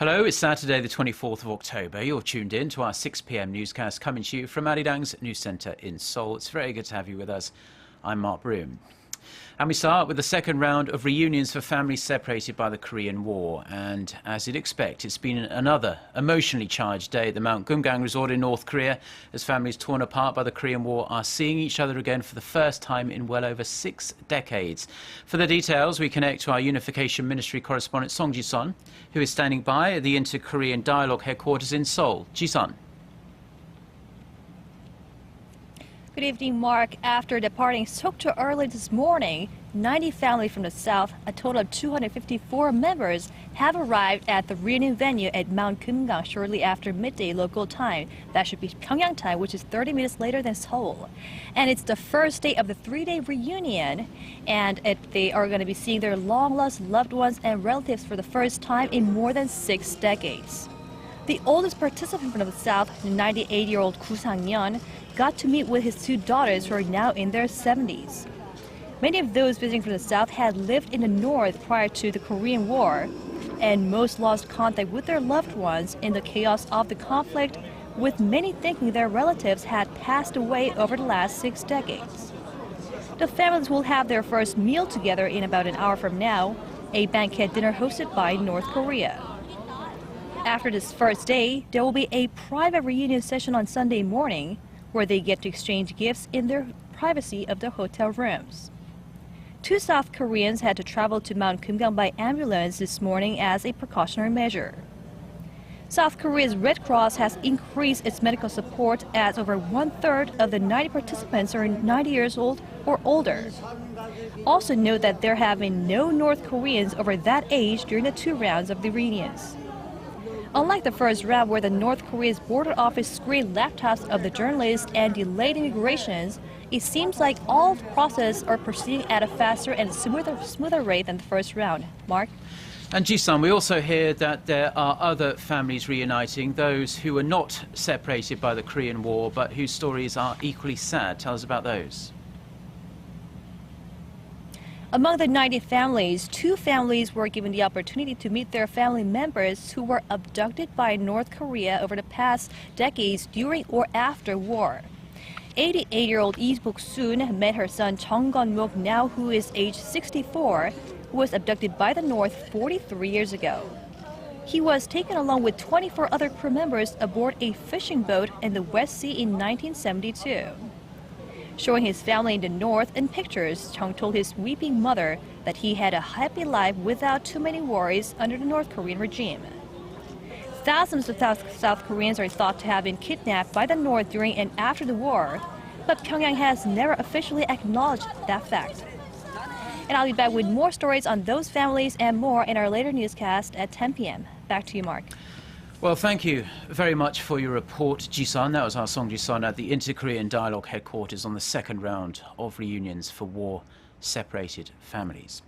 Hello, it's Saturday the 24th of October. You're tuned in to our 6 p.m. newscast coming to you from Arirang's news centre in Seoul. It's very good to have you with us. I'm Mark Broom. And we start with the second round of reunions for families separated by the Korean War. And as you'd expect, it's been another emotionally charged day at the Mount Kumgang resort in North Korea as families torn apart by the Korean War are seeing each other again for the first time in well over 6 decades. For the details, we connect to our Unification Ministry correspondent Song Ji-sun, who is standing by at the Inter-Korean Dialogue headquarters in Seoul. Ji-sun. Good evening, Mark. After departing Sokcho early this morning, 90 families from the south, a total of 254 members, have arrived at the reunion venue at Mount Kumgang shortly after midday local time. That should be Pyongyang time, which is 30 minutes later than Seoul. And it's the first day of the 3-day reunion, and they are going to be seeing their long-lost loved ones and relatives for the first time in more than 6 decades. The oldest participant from the south, 98-year-old Koo Sang-yeon, got to meet with his 2 daughters who are now in their 70s. Many of those visiting from the south had lived in the north prior to the Korean War, and most lost contact with their loved ones in the chaos of the conflict, with many thinking their relatives had passed away over the last 6 decades. The families will have their first meal together in about an hour from now, a banquet dinner hosted by North Korea. After this first day, there will be a private reunion session on Sunday morning, where they get to exchange gifts in their privacy of their hotel rooms. 2 South Koreans had to travel to Mount Kumgang by ambulance this morning as a precautionary measure. South Korea's Red Cross has increased its medical support as over 1/3 of the 90 participants are 90 years old or older. Also note that there have been no North Koreans over that age during the 2 rounds of the reunions. Unlike the first round, where the North Korea's border office screened laptops of the journalists and delayed immigrations, it seems like all the processes are proceeding at a faster and smoother rate than the first round. Mark? And Ji-sun, we also hear that there are other families reuniting, those who were not separated by the Korean War, but whose stories are equally sad. Tell us about those. Among the 90 families, 2 families were given the opportunity to meet their family members who were abducted by North Korea over the past decades during or after war. 88-year-old Lee Bok-soon met her son Chung Gun-mok, now who is age 64, who was abducted by the North 43 years ago. He was taken along with 24 other crew members aboard a fishing boat in the West Sea in 1972. Showing his family in the north in pictures, Chung told his weeping mother that he had a happy life without too many worries under the North Korean regime. Thousands of South Koreans are thought to have been kidnapped by the North during and after the war, but Pyongyang has never officially acknowledged that fact. And I'll be back with more stories on those families and more in our later newscast at 10 p.m. Back to you, Mark. Well, thank you very much for your report, Ji-sun. That was our Song Ji-sun at the Inter-Korean Dialogue headquarters on the second round of reunions for war-separated families.